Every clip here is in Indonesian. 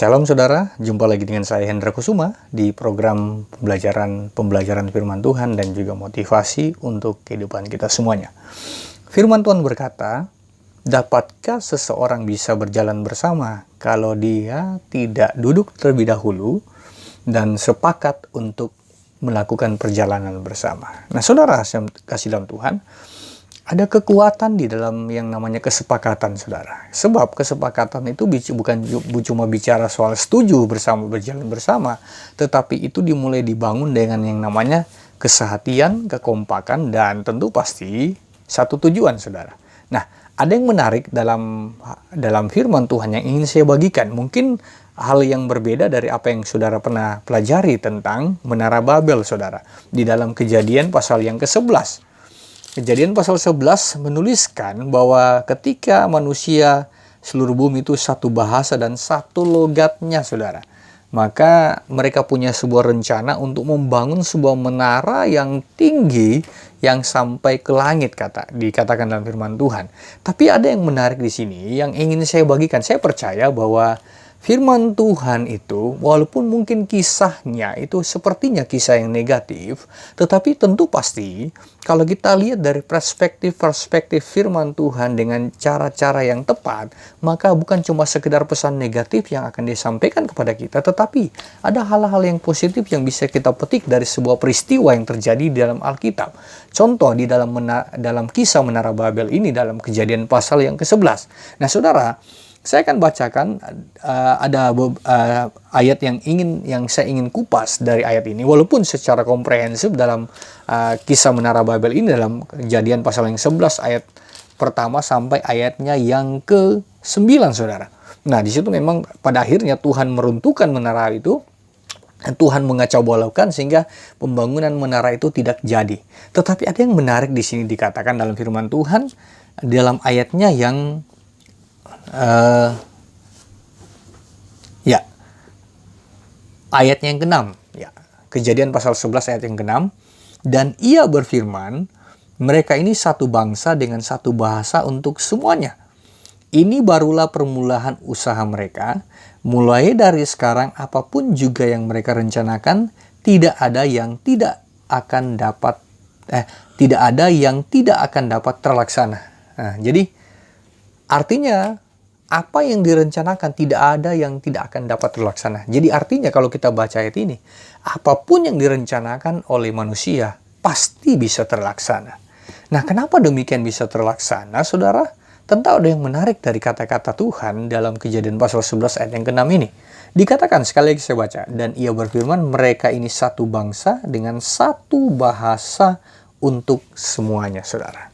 Shalom saudara, jumpa lagi dengan saya Hendra Kusuma di program pembelajaran firman Tuhan dan juga motivasi untuk kehidupan kita semuanya. Firman Tuhan berkata, dapatkah seseorang bisa berjalan bersama kalau dia tidak duduk terlebih dahulu dan sepakat untuk melakukan perjalanan bersama. Nah saudara, saya kasih dalam Tuhan, ada kekuatan di dalam yang namanya kesepakatan, saudara. Sebab kesepakatan itu bukan cuma bicara soal setuju bersama, berjalan bersama, tetapi itu dimulai dibangun dengan yang namanya kesehatian, kekompakan, dan tentu pasti satu tujuan, saudara. Nah, ada yang menarik dalam firman Tuhan yang ingin saya bagikan. Mungkin hal yang berbeda dari apa yang saudara pernah pelajari tentang Menara Babel, saudara. Di dalam Kejadian pasal yang ke-11. Kejadian pasal 11 menuliskan bahwa ketika manusia seluruh bumi itu satu bahasa dan satu logatnya, saudara. Maka mereka punya sebuah rencana untuk membangun sebuah menara yang tinggi yang sampai ke langit, dikatakan dalam firman Tuhan. Tapi ada yang menarik di sini yang ingin saya bagikan. Saya percaya bahwa firman Tuhan itu, walaupun mungkin kisahnya itu sepertinya kisah yang negatif, tetapi tentu pasti kalau kita lihat dari perspektif firman Tuhan dengan cara-cara yang tepat, maka bukan cuma sekedar pesan negatif yang akan disampaikan kepada kita, tetapi ada hal-hal yang positif yang bisa kita petik dari sebuah peristiwa yang terjadi di dalam Alkitab. Contoh di dalam kisah Menara Babel ini dalam Kejadian pasal yang ke-11. Nah saudara, saya akan bacakan ada ayat yang saya ingin kupas dari ayat ini, walaupun secara komprehensif dalam kisah Menara Babel ini dalam Kejadian pasal yang 11 ayat pertama sampai ayatnya yang ke-9, saudara. Nah, di situ memang pada akhirnya Tuhan meruntuhkan menara itu, Tuhan mengacau balaukan sehingga pembangunan menara itu tidak jadi. Tetapi ada yang menarik di sini dikatakan dalam firman Tuhan dalam ayatnya yang ayat yang ke-6, Kejadian pasal 11 ayat yang ke-6, dan ia berfirman, mereka ini satu bangsa dengan satu bahasa untuk semuanya. Ini barulah permulaan usaha mereka, mulai dari sekarang apapun juga yang mereka rencanakan, tidak ada yang tidak akan dapat terlaksana. Nah, jadi artinya apa yang direncanakan tidak ada yang tidak akan dapat terlaksana. Jadi artinya kalau kita baca ayat ini, apapun yang direncanakan oleh manusia pasti bisa terlaksana. Nah, kenapa demikian bisa terlaksana, saudara? Tentu ada yang menarik dari kata-kata Tuhan dalam Kejadian pasal 11 ayat yang ke-6 ini. Dikatakan, sekali lagi saya baca, dan ia berfirman, mereka ini satu bangsa dengan satu bahasa untuk semuanya, saudara.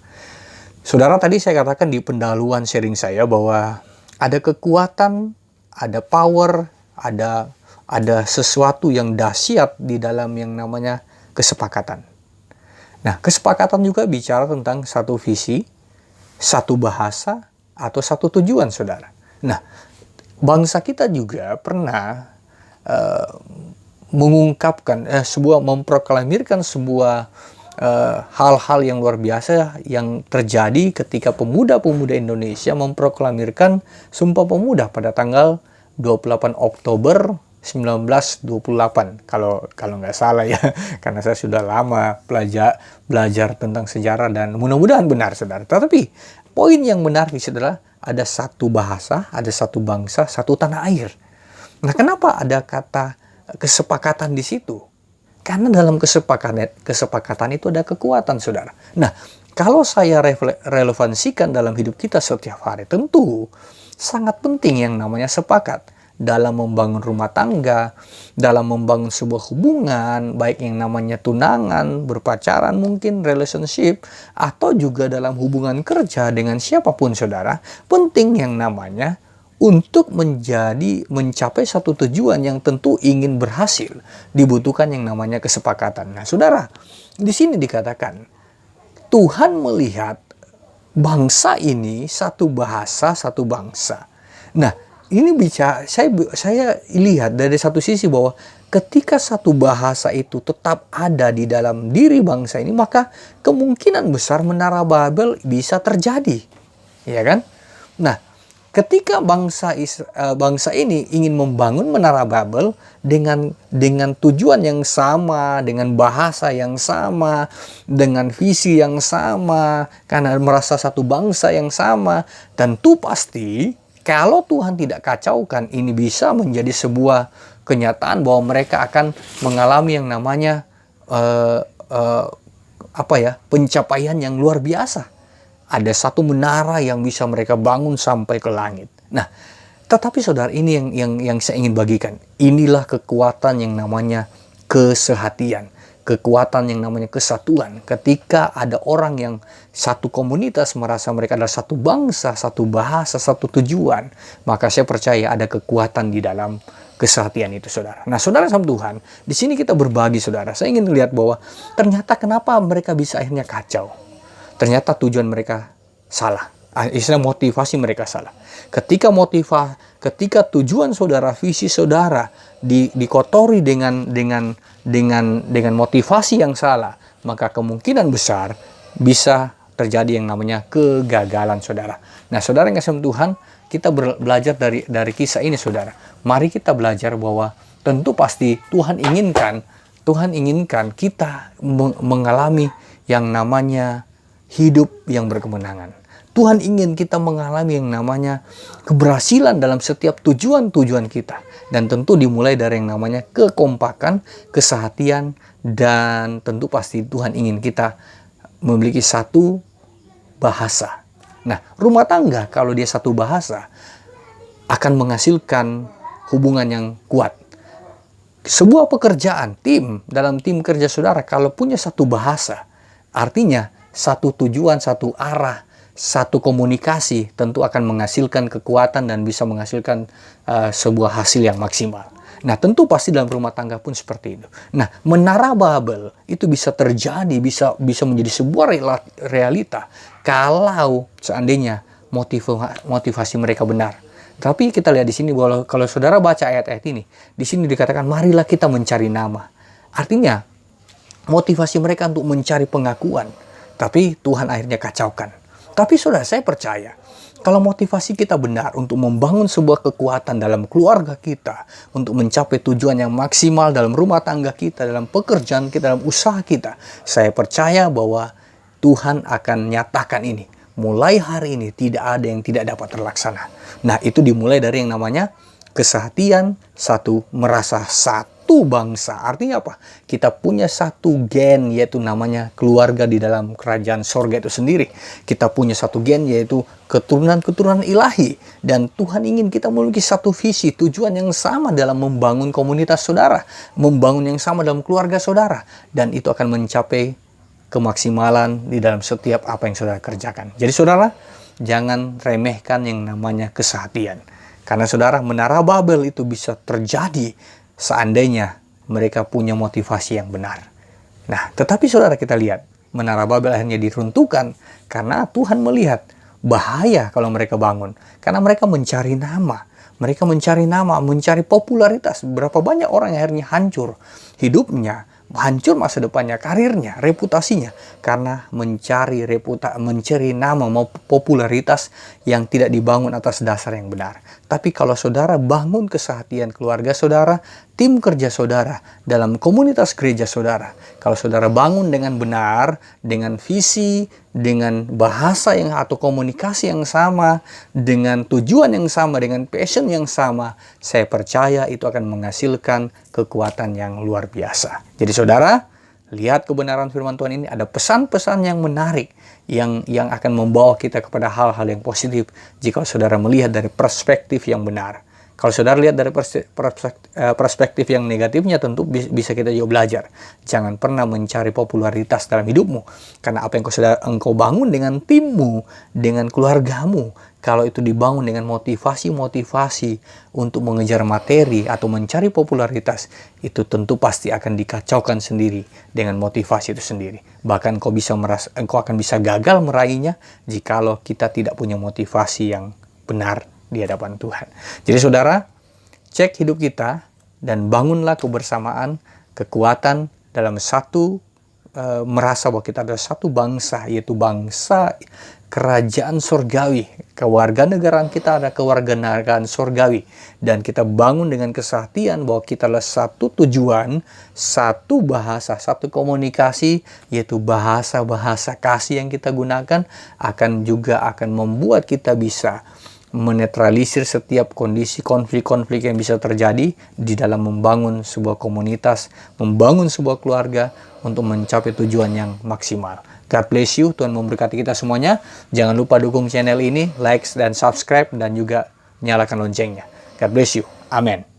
Saudara, tadi saya katakan di pendahuluan sharing saya bahwa ada kekuatan, ada power, ada sesuatu yang dahsyat di dalam yang namanya kesepakatan. Nah, kesepakatan juga bicara tentang satu visi, satu bahasa, atau satu tujuan, saudara. Nah, bangsa kita juga pernah memproklamirkan sebuah hal-hal yang luar biasa yang terjadi ketika pemuda-pemuda Indonesia memproklamirkan Sumpah Pemuda pada tanggal 28 Oktober 1928, kalau nggak salah ya, karena saya sudah lama belajar tentang sejarah dan mudah-mudahan benar, saudara. Tetapi poin yang menarik adalah ada satu bahasa, ada satu bangsa, satu tanah air. Nah, kenapa ada kata kesepakatan di situ? Karena dalam kesepakatan itu ada kekuatan, saudara. Nah, kalau saya relevansikan dalam hidup kita setiap hari, tentu sangat penting yang namanya sepakat. Dalam membangun rumah tangga, dalam membangun sebuah hubungan, baik yang namanya tunangan, berpacaran mungkin, relationship, atau juga dalam hubungan kerja dengan siapapun, saudara, penting yang namanya untuk mencapai satu tujuan yang tentu ingin berhasil, dibutuhkan yang namanya kesepakatan. Nah, saudara, di sini dikatakan Tuhan melihat bangsa ini satu bahasa, satu bangsa. Nah, ini saya lihat dari satu sisi bahwa ketika satu bahasa itu tetap ada di dalam diri bangsa ini, maka kemungkinan besar Menara Babel bisa terjadi, ya kan? Nah, ketika bangsa ini ingin membangun menara Babel dengan tujuan yang sama, dengan bahasa yang sama, dengan visi yang sama, karena merasa satu bangsa yang sama, tentu pasti kalau Tuhan tidak kacaukan, ini bisa menjadi sebuah kenyataan bahwa mereka akan mengalami yang namanya pencapaian yang luar biasa. Ada satu menara yang bisa mereka bangun sampai ke langit. Nah, tetapi saudara, ini yang saya ingin bagikan. Inilah kekuatan yang namanya kesehatian. Kekuatan yang namanya kesatuan. Ketika ada orang yang satu komunitas merasa mereka adalah satu bangsa, satu bahasa, satu tujuan, maka saya percaya ada kekuatan di dalam kesehatian itu, saudara. Nah, saudara sama Tuhan, di sini kita berbagi, saudara. Saya ingin lihat bahwa ternyata kenapa mereka bisa akhirnya kacau. Ternyata tujuan mereka salah. Istilah motivasi mereka salah. Ketika tujuan saudara, visi saudara dikotori dengan motivasi yang salah, maka kemungkinan besar bisa terjadi yang namanya kegagalan, saudara. Nah, saudara yang kasih Tuhan, kita belajar dari kisah ini, saudara. Mari kita belajar bahwa tentu pasti Tuhan inginkan kita mengalami yang namanya hidup yang berkemenangan. Tuhan ingin kita mengalami yang namanya keberhasilan dalam setiap tujuan-tujuan kita. Dan tentu dimulai dari yang namanya kekompakan, kesehatian, dan tentu pasti Tuhan ingin kita memiliki satu bahasa. Nah, rumah tangga kalau dia satu bahasa akan menghasilkan hubungan yang kuat. Sebuah pekerjaan, dalam tim kerja saudara kalau punya satu bahasa, artinya satu tujuan, satu arah, satu komunikasi, tentu akan menghasilkan kekuatan dan bisa menghasilkan sebuah hasil yang maksimal. Nah, tentu pasti dalam rumah tangga pun seperti itu. Nah, menara Babel itu bisa terjadi, bisa menjadi sebuah realita kalau seandainya motivasi mereka benar. Tapi kita lihat di sini bahwa kalau saudara baca ayat-ayat ini, di sini dikatakan marilah kita mencari nama. Artinya motivasi mereka untuk mencari pengakuan. Tapi Tuhan akhirnya kacaukan. Tapi saudara, saya percaya kalau motivasi kita benar untuk membangun sebuah kekuatan dalam keluarga kita, untuk mencapai tujuan yang maksimal dalam rumah tangga kita, dalam pekerjaan kita, dalam usaha kita, saya percaya bahwa Tuhan akan nyatakan ini. Mulai hari ini tidak ada yang tidak dapat terlaksana. Nah, itu dimulai dari yang namanya kesehatian, merasa satu bangsa. Artinya apa? Kita punya satu gen, yaitu namanya keluarga di dalam kerajaan sorga itu sendiri. Kita punya satu gen, yaitu keturunan-keturunan ilahi. Dan Tuhan ingin kita memiliki satu visi, tujuan yang sama dalam membangun komunitas saudara, membangun yang sama dalam keluarga saudara. Dan itu akan mencapai kemaksimalan di dalam setiap apa yang saudara kerjakan. Jadi saudara, jangan remehkan yang namanya kesehatian. Karena saudara, menara Babel itu bisa terjadi seandainya mereka punya motivasi yang benar. Nah, tetapi saudara, kita lihat menara Babel akhirnya diruntuhkan karena Tuhan melihat bahaya kalau mereka bangun. Karena mereka mencari nama. Mereka mencari nama, mencari popularitas. Berapa banyak orang yang akhirnya hancur hidupnya, hancur masa depannya, karirnya, reputasinya, karena mencari nama mau popularitas yang tidak dibangun atas dasar yang benar. Tapi kalau saudara bangun kesehatian keluarga saudara, tim kerja saudara, dalam komunitas gereja saudara, kalau saudara bangun dengan benar, dengan visi, dengan bahasa yang atau komunikasi yang sama, dengan tujuan yang sama, dengan passion yang sama, saya percaya itu akan menghasilkan kekuatan yang luar biasa. Jadi saudara, lihat kebenaran firman Tuhan ini, ada pesan-pesan yang menarik yang akan membawa kita kepada hal-hal yang positif jika saudara melihat dari perspektif yang benar. Kalau saudara lihat dari perspektif yang negatifnya, tentu bisa kita juga belajar. Jangan pernah mencari popularitas dalam hidupmu. Karena apa yang engkau bangun dengan timmu, dengan keluargamu, kalau itu dibangun dengan motivasi untuk mengejar materi atau mencari popularitas, itu tentu pasti akan dikacaukan sendiri dengan motivasi itu sendiri. Bahkan engkau akan bisa gagal meraihnya jikalau kita tidak punya motivasi yang benar di hadapan Tuhan. Jadi saudara, cek hidup kita dan bangunlah kebersamaan, kekuatan dalam satu merasa bahwa kita adalah satu bangsa, yaitu bangsa kerajaan surgawi. Kewarganegaraan kita ada kewarganegaraan surgawi. Dan kita bangun dengan kesehatian bahwa kita adalah satu tujuan, satu bahasa, satu komunikasi, yaitu bahasa-bahasa kasih yang kita gunakan akan membuat kita bisa menetralisir setiap kondisi konflik-konflik yang bisa terjadi di dalam membangun sebuah komunitas, membangun sebuah keluarga untuk mencapai tujuan yang maksimal. God bless you, Tuhan memberkati kita semuanya. Jangan lupa dukung channel ini, like dan subscribe, dan juga nyalakan loncengnya. God bless you. Amin.